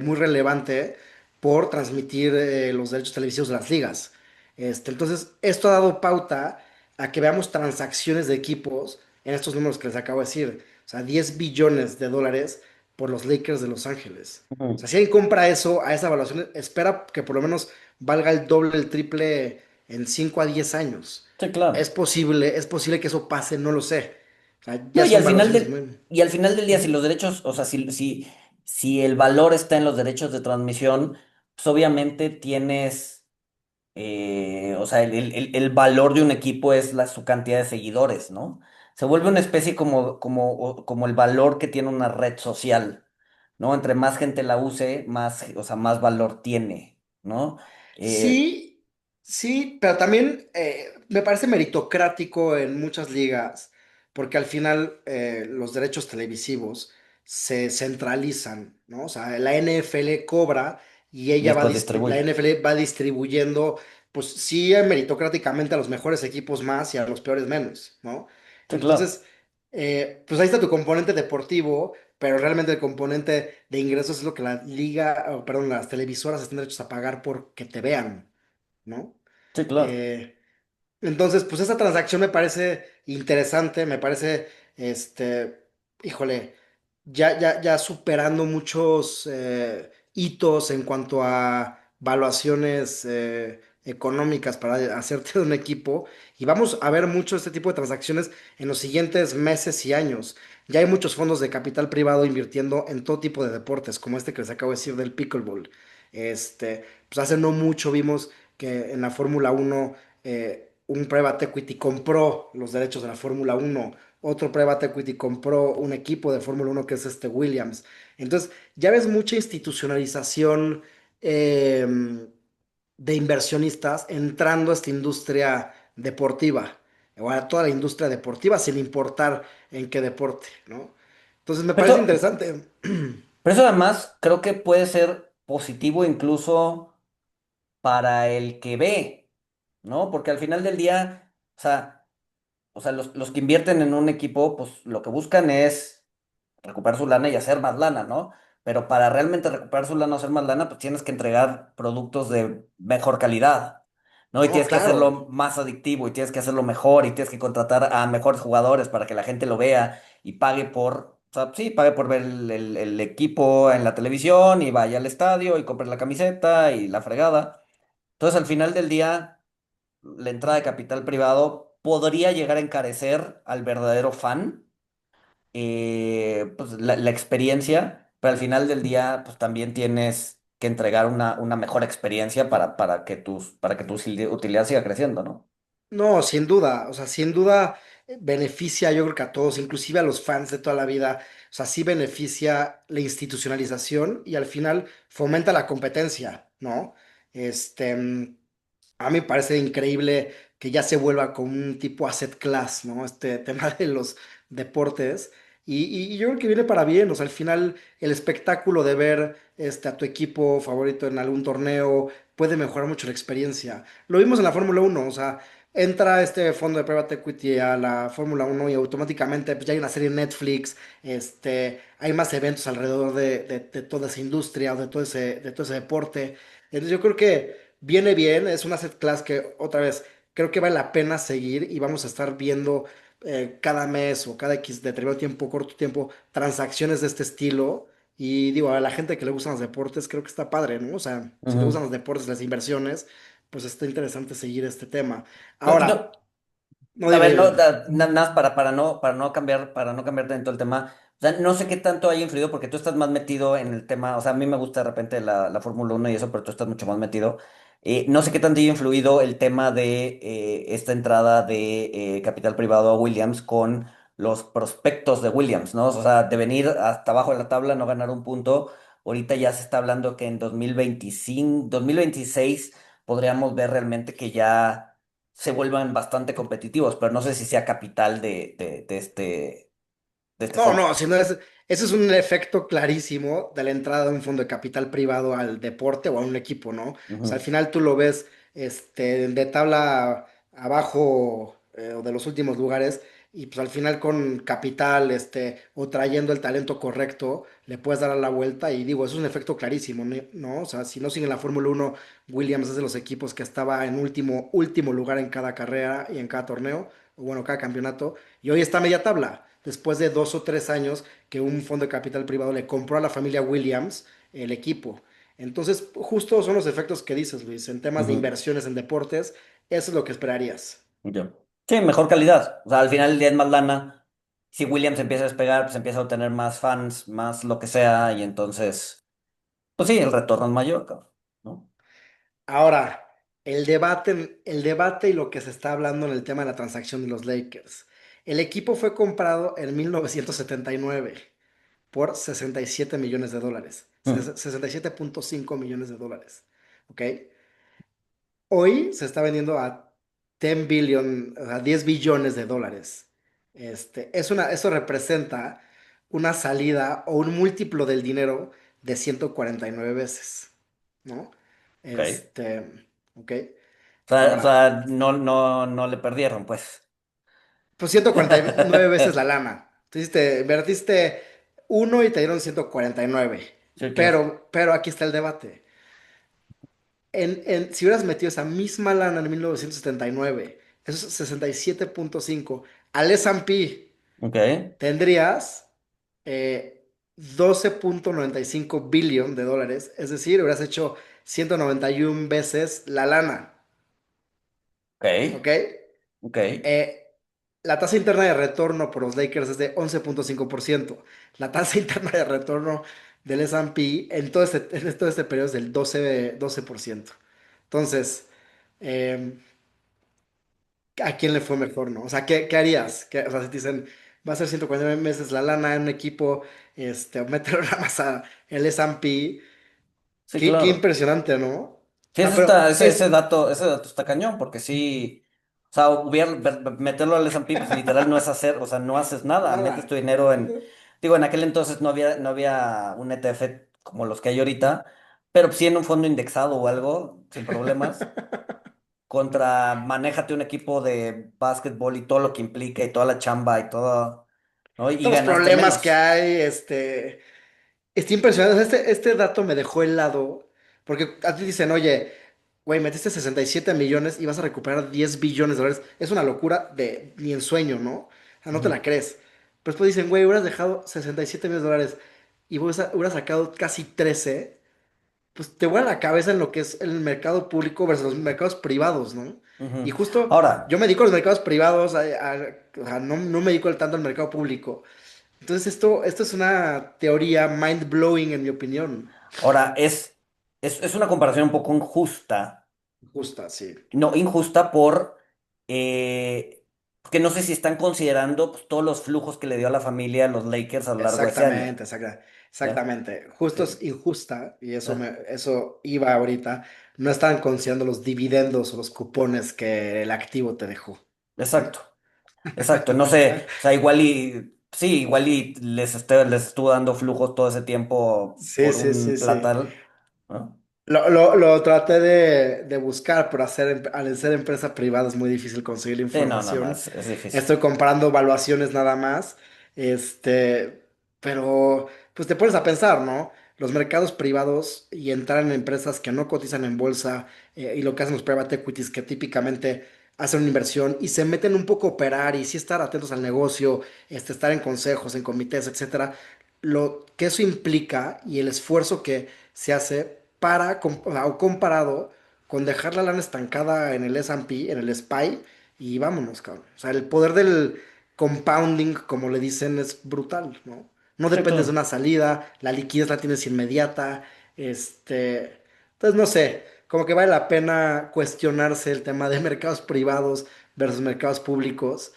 muy relevante por transmitir los derechos televisivos de las ligas. Entonces, esto ha dado pauta a que veamos transacciones de equipos en estos números que les acabo de decir. O sea, 10 billones de dólares por los Lakers de Los Ángeles. O sea,
Ujú.
si alguien compra eso a esa evaluación, espera que por lo menos valga el doble, el triple en 5 a 10 años.
Sí, claro.
Es posible que eso pase, no lo sé. O sea,
No,
ya son valuaciones muy...
y al final del día, si
Ujú.
los derechos, o sea, si el valor está en los derechos de transmisión, pues obviamente tienes. O sea, el valor de un equipo es su cantidad de seguidores, ¿no? Se vuelve una especie como el valor que tiene una red social, ¿no? Entre más gente la use, o sea, más valor tiene, ¿no? Eh,
Sí, sí, pero también me parece meritocrático en muchas ligas, porque al final los derechos televisivos se centralizan, ¿no? O sea, la NFL cobra y
y después
la
distribuye.
NFL va distribuyendo, pues sí, meritocráticamente a los mejores equipos más y a los peores menos, ¿no?
Sí, claro.
Entonces, pues ahí está tu componente deportivo, pero realmente el componente de ingresos es lo que la liga, perdón, las televisoras están derechos a pagar por que te vean, ¿no?
Sí, claro.
Eh, entonces, pues esa transacción me parece interesante, me parece, híjole, ya superando muchos hitos en cuanto a valuaciones económicas para hacerte de un equipo y vamos a ver mucho este tipo de transacciones en los siguientes meses y años. Ya hay muchos fondos de capital privado invirtiendo en todo tipo de deportes, como este que les acabo de decir del pickleball. Pues hace no mucho vimos que en la Fórmula 1 un private equity compró los derechos de la Fórmula 1, otro private equity compró un equipo de Fórmula 1 que es este Williams. Entonces, ya ves mucha institucionalización de inversionistas entrando a esta industria deportiva, o a toda la industria deportiva, sin importar en qué deporte, ¿no? Entonces, me
Pero
parece
eso,
interesante.
pero eso además creo que puede ser positivo incluso para el que ve, ¿no? Porque al final del día, o sea, los que invierten en un equipo, pues lo que buscan es recuperar su lana y hacer más lana, ¿no? Pero para realmente recuperar su lana o hacer más lana, pues tienes que entregar productos de mejor calidad, ¿no? Y
No,
tienes que
claro.
hacerlo más adictivo y tienes que hacerlo mejor y tienes que contratar a mejores jugadores para que la gente lo vea y pague por, o sea, sí, pague por ver el equipo en la televisión y vaya al estadio y compre la camiseta y la fregada. Entonces, al final del día, la entrada de capital privado podría llegar a encarecer al verdadero fan pues, la experiencia, pero al final del día, pues también tienes que entregar una mejor experiencia para que tu utilidad siga creciendo, ¿no?
No, sin duda, o sea, sin duda beneficia yo creo que a todos, inclusive a los fans de toda la vida, o sea, sí beneficia la institucionalización y al final fomenta la competencia, ¿no? Este, mm, a mí me parece increíble que ya se vuelva como un tipo asset class, ¿no? Este tema de los deportes. Y yo creo que viene para bien, o sea, al final el espectáculo de ver a tu equipo favorito en algún torneo puede mejorar mucho la experiencia. Lo vimos en la Fórmula 1, o sea, entra este fondo de private equity a la Fórmula 1 y automáticamente pues, ya hay una serie en Netflix, hay más eventos alrededor de toda esa industria o de todo ese deporte. Entonces yo creo que viene bien, es una asset class que otra vez creo que vale la pena seguir y vamos a estar viendo cada mes o cada X determinado tiempo, corto tiempo, transacciones de este estilo. Y digo, a la gente que le gustan los deportes, creo que está padre, ¿no? O sea, si te gustan
Ujú.
los deportes, las inversiones, pues está interesante seguir este tema.
No,
Ahora, no,
a
dime,
ver,
dime,
no,
dime.
nada más para no cambiar tanto el tema. O sea, no sé qué tanto haya influido porque tú estás más metido en el tema. O sea, a mí me gusta de repente la Fórmula 1 y eso, pero tú estás mucho más metido. No sé qué tanto haya influido el tema de esta entrada de capital privado a Williams con los prospectos de Williams, ¿no? O sea, de venir hasta abajo de la tabla, no ganar un punto. Ahorita ya se está hablando que en 2025, 2026 podríamos ver realmente que ya se vuelvan bastante competitivos, pero no sé si sea capital de este
No,
fondo.
no, si no es, ese es un efecto clarísimo de la entrada de un fondo de capital privado al deporte o a un equipo, ¿no? O sea, al
Ujú.
final tú lo ves de tabla abajo o de los últimos lugares y pues al final con capital o trayendo el talento correcto le puedes dar a la vuelta y digo, eso es un efecto clarísimo, ¿no? O sea, si no siguen la Fórmula 1, Williams es de los equipos que estaba en último lugar en cada carrera y en cada torneo, o bueno, cada campeonato y hoy está a media tabla, después de 2 o 3 años que un fondo de capital privado le compró a la familia Williams el equipo. Entonces, justo son los efectos que dices, Luis, en temas de
Ujú.
inversiones en deportes, eso es lo que esperarías.
Yo. Sí, mejor calidad. O sea, al final del día es más lana. Si Williams empieza a despegar, pues empieza a obtener más fans, más lo que sea, y entonces, pues sí, el retorno es mayor, cabrón, ¿no?
Ahora, el debate y lo que se está hablando en el tema de la transacción de los Lakers. El equipo fue comprado en 1979 por 67 millones de dólares,
Mm.
67,5 millones de dólares. ¿Ok? Hoy se está vendiendo a 10 billion, a 10 billones de dólares. Eso representa una salida o un múltiplo del dinero de 149 veces, ¿no?
Ok.
Ok.
O sea,
Ahora,
no le perdieron, pues.
pues 149 veces la lana. Entonces te invertiste uno y te dieron 149.
Sí, claro.
Pero aquí está el debate. Si hubieras metido esa misma lana en 1979, esos 67,5 al S&P,
Ok.
tendrías 12,95 billion de dólares, es decir, hubieras hecho 191 veces la lana.
Ok,
¿ok?
ok.
Eh, la tasa interna de retorno por los Lakers es de 11,5%. La tasa interna de retorno del S&P en todo este periodo es del 12%. Entonces, eh, ¿a quién le fue mejor, no? O sea, ¿qué harías? O sea, si te dicen, va a ser 149 meses la lana en un equipo, o meterlo nada más a el S&P,
Sí,
qué
claro.
impresionante, ¿no? O
Sí,
sea, pero
ese dato está cañón, porque sí, o sea, meterlo al S&P, pues literal no es hacer, o sea, no haces nada, metes tu
nada.
dinero en, digo, en aquel entonces no había un ETF como los que hay ahorita, pero sí en un fondo indexado o algo, sin problemas, manéjate un equipo de básquetbol y todo lo que implica y toda la chamba y todo, ¿no? Y
Todos los
ganaste
problemas que
menos.
hay, está impresionante. O sea, este dato me dejó helado, porque a ti dicen, oye, güey, metiste 67 millones y vas a recuperar 10 billones de dólares. Es una locura de ni en sueño, ¿no? O sea, no te
Ujú,
la crees. Pero después dicen, güey, hubieras dejado 67 millones de dólares y hubieras sacado casi 13, pues te vuela la cabeza en lo que es el mercado público versus los mercados privados, ¿no? Y
ujú.
justo yo
Ahora,
me dedico a los mercados privados, o sea, no me dedico tanto al mercado público. Entonces esto es una teoría mind blowing en mi opinión.
ahora es una comparación un poco injusta.
Justa, sí.
No, injusta porque no sé si están considerando pues, todos los flujos que le dio a la familia a los Lakers a lo largo de ese año.
Exactamente,
¿Ya?
exactamente. Justo
Sí,
es injusta, y
ya.
eso iba ahorita. No estaban considerando los dividendos o los cupones que el activo te dejó, ¿no?
Exacto, exacto. No sé, o sea, igual y les estuvo dando flujos todo ese tiempo
Sí,
por
sí,
un
sí, sí.
platal, ¿no?
Lo traté de buscar, pero al ser empresa privada es muy difícil conseguir la
Sí, no, no, no,
información.
es difícil.
Estoy comparando evaluaciones nada más. Este, pero pues te pones a pensar, ¿no? Los mercados privados y entrar en empresas que no cotizan en bolsa, y lo que hacen los private equities que típicamente hacen una inversión y se meten un poco a operar y sí estar atentos al negocio, estar en consejos, en comités, etcétera. Lo que eso implica y el esfuerzo que se hace o comparado con dejar la lana estancada en el S&P, en el SPY, y vámonos, cabrón. O sea, el poder del compounding, como le dicen, es brutal, ¿no? No
Sí,
dependes de
claro.
una salida, la liquidez la tienes inmediata, entonces no sé, como que vale la pena cuestionarse el tema de mercados privados versus mercados públicos,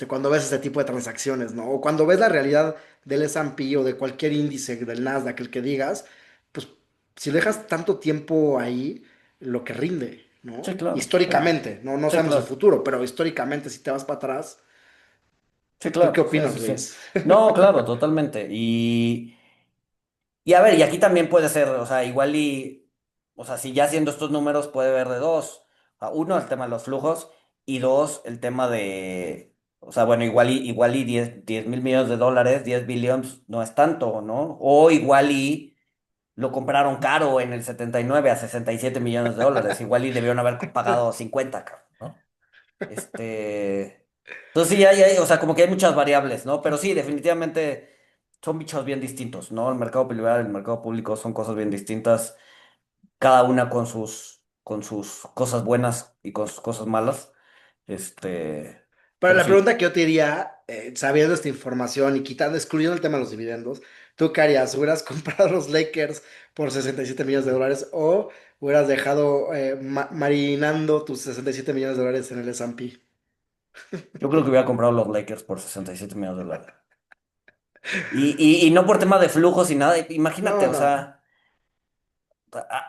cuando ves este tipo de transacciones, ¿no? O cuando ves la realidad del S&P o de cualquier índice del Nasdaq, el que digas, pues si dejas tanto tiempo ahí, lo que rinde,
Sí,
¿no?
claro. Sí,
Históricamente, no
sí,
sabemos el
claro.
futuro, pero históricamente, si te vas para atrás,
Sí,
¿tú qué
claro. Sí,
opinas,
sí, sí.
Luis?
No, claro, totalmente. Y a ver, y aquí también puede ser, o sea, o sea, si ya haciendo estos números puede ver de dos. O sea, uno, el tema de los flujos, y dos, el tema o sea, bueno, igual y 10 mil millones de dólares, 10 billions, no es tanto, ¿no? O igual y lo compraron caro en el 79 a 67 millones de dólares, igual y debieron haber pagado 50, cabrón, ¿no? Entonces sí, o sea, como que hay muchas variables, ¿no? Pero sí, definitivamente son bichos bien distintos, ¿no? El mercado privado y el mercado público son cosas bien distintas, cada una con sus cosas buenas y con sus cosas malas.
Pero
Pero
la
sí,
pregunta que yo te diría, sabiendo esta información y excluyendo el tema de los dividendos, ¿tú qué harías? ¿Hubieras comprado los Lakers por 67 millones de dólares o hubieras dejado marinando tus 67 millones de dólares en el S&P?
yo creo que hubiera comprado los Lakers por 67 millones de dólares. Y no por tema de flujos y nada, imagínate,
No,
o
no.
sea,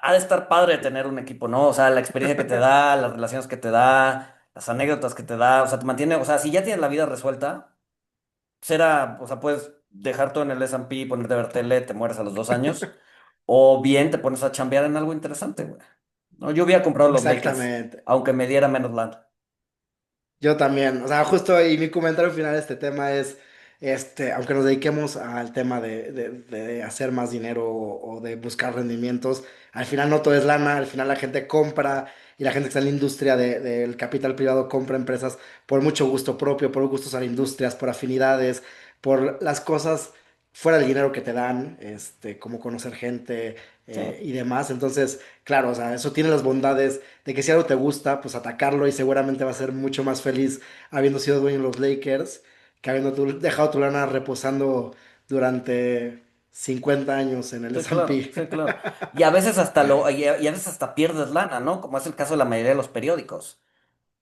ha de estar padre tener un equipo, ¿no? O sea, la experiencia que te da, las relaciones que te da, las anécdotas que te da, o sea, te mantiene, o sea, si ya tienes la vida resuelta, o sea, puedes dejar todo en el S&P, ponerte a ver tele, te mueres a los 2 años, o bien te pones a chambear en algo interesante, güey. No, yo hubiera comprado los Lakers,
Exactamente.
aunque me diera menos lana.
Yo también, o sea, justo y mi comentario final de este tema es, aunque nos dediquemos al tema de hacer más dinero o de buscar rendimientos, al final no todo es lana, al final la gente compra y la gente que está en la industria del capital privado compra empresas por mucho gusto propio, por gustos a las industrias, por afinidades, por las cosas fuera del dinero que te dan, como conocer gente,
Sí,
y demás. Entonces, claro, o sea, eso tiene las bondades de que si algo te gusta, pues atacarlo y seguramente va a ser mucho más feliz habiendo sido dueño de los Lakers que habiendo dejado tu lana reposando durante 50 años en el
sí, claro,
S&P.
sí, claro. Y a veces hasta y a veces hasta pierdes lana, ¿no? Como es el caso de la mayoría de los periódicos.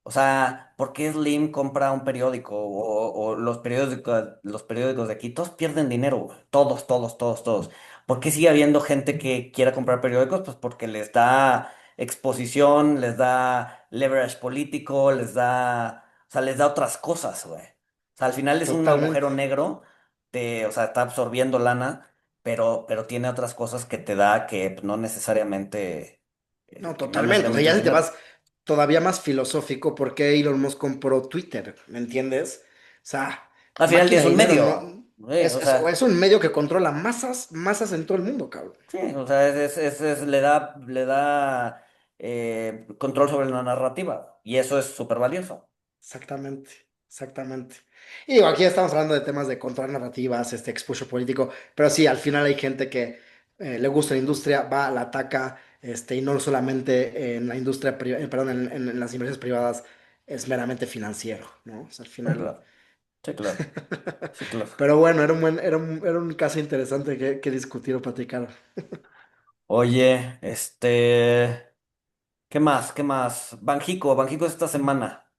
O sea, ¿por qué Slim compra un periódico o los periódicos de aquí? Todos pierden dinero, güey. Todos, todos, todos, todos. ¿Por qué sigue habiendo gente que quiera comprar periódicos? Pues porque les da exposición, les da leverage político, o sea, les da otras cosas, güey. O sea, al final es un
Totalmente.
agujero negro, o sea, está absorbiendo lana, pero tiene otras cosas que te da que no necesariamente,
No,
que no
totalmente. O sea,
necesariamente
ya
es
si te
dinero.
vas todavía más filosófico, ¿por qué Elon Musk compró Twitter? ¿Me entiendes? O sea,
Al final
máquina
es
de
un
dinero,
medio,
¿no?
o
Es
sea,
un medio que controla masas, masas en todo el mundo, cabrón.
sí, o sea, le da control sobre la narrativa y eso es súper valioso.
Exactamente, exactamente. Y digo, aquí estamos hablando de temas de controlar narrativas, exposure político, pero sí, al final hay gente que le gusta la industria, va, la ataca, y no solamente en la industria, perdón, en las inversiones privadas, es meramente financiero, ¿no? O sea, al
Sí,
final.
claro, sí, claro, sí, claro.
Pero bueno, era un caso interesante que discutir o platicar.
Oye, ¿qué más? ¿Qué más? Banjico es esta semana,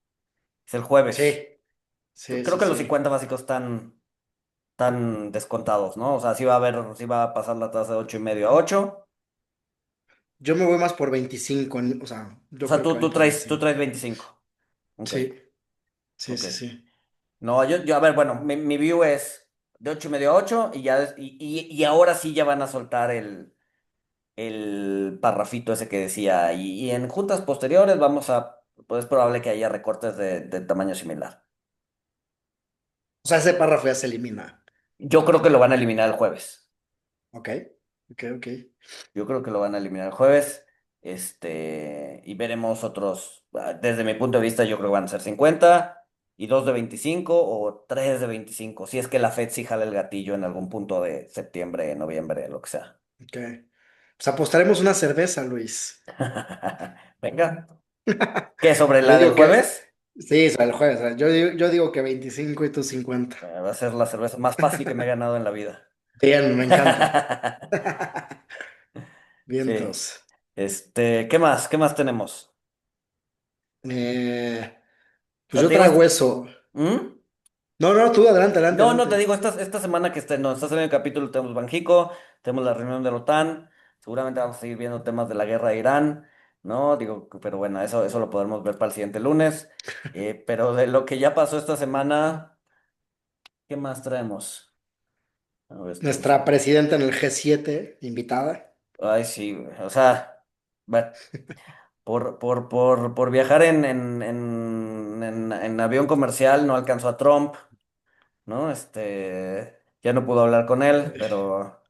es el jueves.
Sí, sí,
Creo
sí,
que los
sí.
50 básicos están descontados, ¿no? O sea, sí va a pasar la tasa de 8.5 a 8.
Yo me voy más por 25, o sea,
O
yo
sea,
creo que
tú,
va a
tú
entrar
traes, tú
25.
traes 25. Ok,
Sí, sí,
ok.
sí, sí.
No, a ver, bueno, mi view es de 8.5 a 8 y ya, y ahora sí ya van a soltar el parrafito ese que decía, y en juntas posteriores pues es probable que haya recortes de tamaño similar.
O sea, ese párrafo ya se elimina.
Yo creo que lo van a eliminar el jueves.
Ok, ok, ok.
Yo creo que lo van a eliminar el jueves. Y veremos desde mi punto de vista, yo creo que van a ser 50 y 2 de 25 o 3 de 25 si es que la Fed sí jala el gatillo en algún punto de septiembre, noviembre, lo que sea.
Ok. Pues apostaremos una cerveza, Luis.
Venga. ¿Qué sobre
Yo
la del
digo que,
jueves?
sí, o sea, el jueves. O sea, yo digo que 25 y tú 50.
Va a ser la cerveza más fácil que me he ganado en la vida.
Bien, me encanta.
Sí.
Vientos.
¿Qué más? ¿Qué más tenemos?
Pues
No,
yo
te digo,
traigo eso.
¿Mm?
No, no, tú adelante, adelante,
No, te
adelante.
digo, esta semana que no, está saliendo el capítulo tenemos Banjico, tenemos la reunión de la OTAN, seguramente vamos a seguir viendo temas de la guerra de Irán, ¿no? Digo, pero bueno, eso lo podremos ver para el siguiente lunes. Pero de lo que ya pasó esta semana, ¿qué más traemos? A ver,
Nuestra presidenta en el G7 invitada.
Ay, sí, güey, o sea, bueno, por viajar en avión comercial no alcanzó a Trump, ¿no? Ya no pudo hablar con él, pero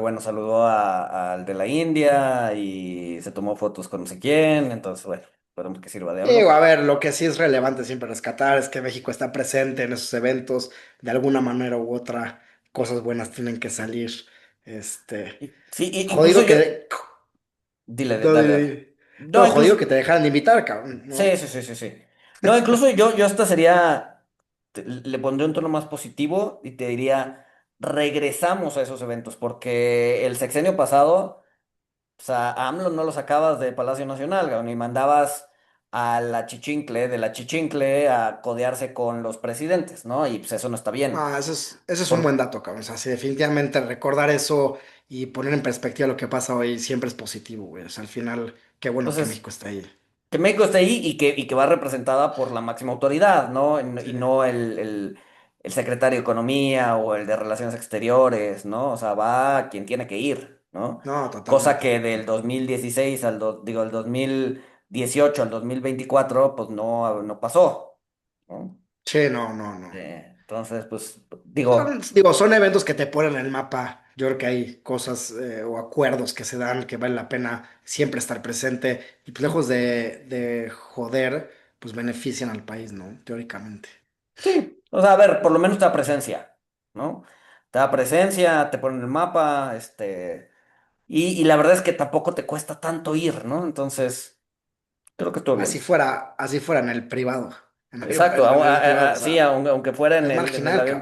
bueno, saludó al de la India y se tomó fotos con no sé quién, entonces, bueno, esperemos que sirva de
Digo,
algo.
a ver, lo que sí es relevante siempre rescatar es que México está presente en esos eventos, de alguna manera u otra, cosas buenas tienen que salir. Este,
Sí, incluso
jodido
yo,
que,
dile,
no,
dale, dale. No,
no, jodido
incluso,
que te dejaran de invitar, cabrón,
sí,
¿no?
sí, sí, sí, sí. No, incluso yo hasta le pondré un tono más positivo y te diría, regresamos a esos eventos, porque el sexenio pasado. O sea, a AMLO no lo sacabas de Palacio Nacional, cabrón, ni mandabas a la Chichincle, de la Chichincle, a codearse con los presidentes, ¿no? Y pues eso no está bien.
Ah, eso es un buen
Por,
dato, cabrón. O sea, sí, definitivamente recordar eso y poner en perspectiva lo que pasa hoy siempre es positivo, güey. O sea, al final, qué bueno que
entonces,
México está ahí.
que México esté ahí y que va representada por la máxima autoridad, ¿no? Y
Sí.
no el secretario de Economía o el de Relaciones Exteriores, ¿no? O sea, va quien tiene que ir, ¿no?
No,
Cosa
totalmente.
que del 2016 del 2018 al 2024 pues no pasó, ¿no?
Sí, no, no, no.
Entonces, pues digo,
Digo, son eventos que te ponen en el mapa. Yo creo que hay cosas o acuerdos que se dan que vale la pena siempre estar presente y pues lejos de joder, pues benefician al país, ¿no? Teóricamente.
sí, o sea, a ver, por lo menos te da presencia, ¿no? Te da presencia, te pone en el mapa, Y la verdad es que tampoco te cuesta tanto ir, ¿no? Entonces, creo que estuvo bien.
Así fuera en el privado,
Exacto,
en el avión privado, o
sí,
sea,
aunque fuera
es
en el
marginal,
avión
cabrón.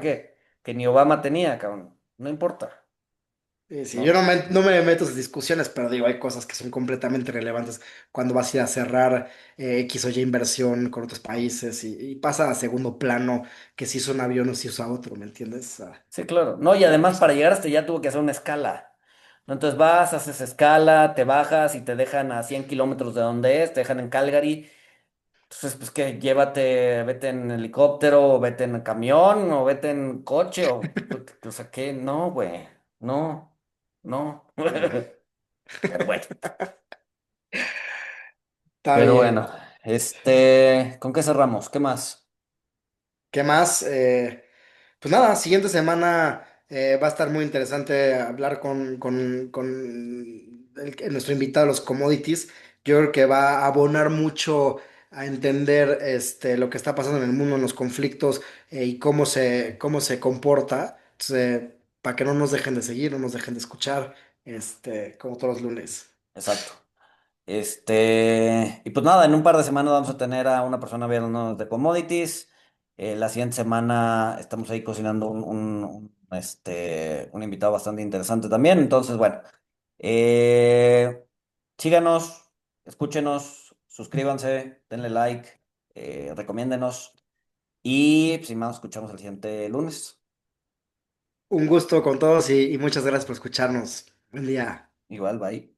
que ni Obama tenía, cabrón. No importa,
Sí, sí, yo
¿no?
no me meto en discusiones, pero digo, hay cosas que son completamente relevantes cuando vas a ir a cerrar X o Y inversión con otros países y pasa a segundo plano que si usa un avión o si usa otro, ¿me entiendes?
Sí, claro. No, y además
Pues,
para llegar hasta allá tuvo que hacer una escala. ¿No? Entonces vas, haces escala, te bajas y te dejan a 100 kilómetros de donde es, te dejan en Calgary. Entonces, pues que llévate, vete en helicóptero, o vete en camión, o vete en coche, o sea, ¿qué? No, güey, no, no.
bueno,
Pero bueno,
está
pero
bien.
bueno, ¿con qué cerramos? ¿Qué más?
¿Qué más? Pues nada, siguiente semana va a estar muy interesante hablar con nuestro invitado de los commodities. Yo creo que va a abonar mucho a entender lo que está pasando en el mundo, en los conflictos y cómo se comporta. Entonces, para que no nos dejen de seguir, no nos dejen de escuchar, como todos los lunes.
Exacto. Y pues nada, en un par de semanas vamos a tener a una persona hablándonos de commodities. La siguiente semana estamos ahí cocinando un invitado bastante interesante también. Entonces, bueno, eh, síganos, escúchenos, suscríbanse, denle like, recomiéndenos y pues, sin más, nos escuchamos el siguiente lunes.
Un gusto con todos y muchas gracias por escucharnos. Buen día.
Igual, bye.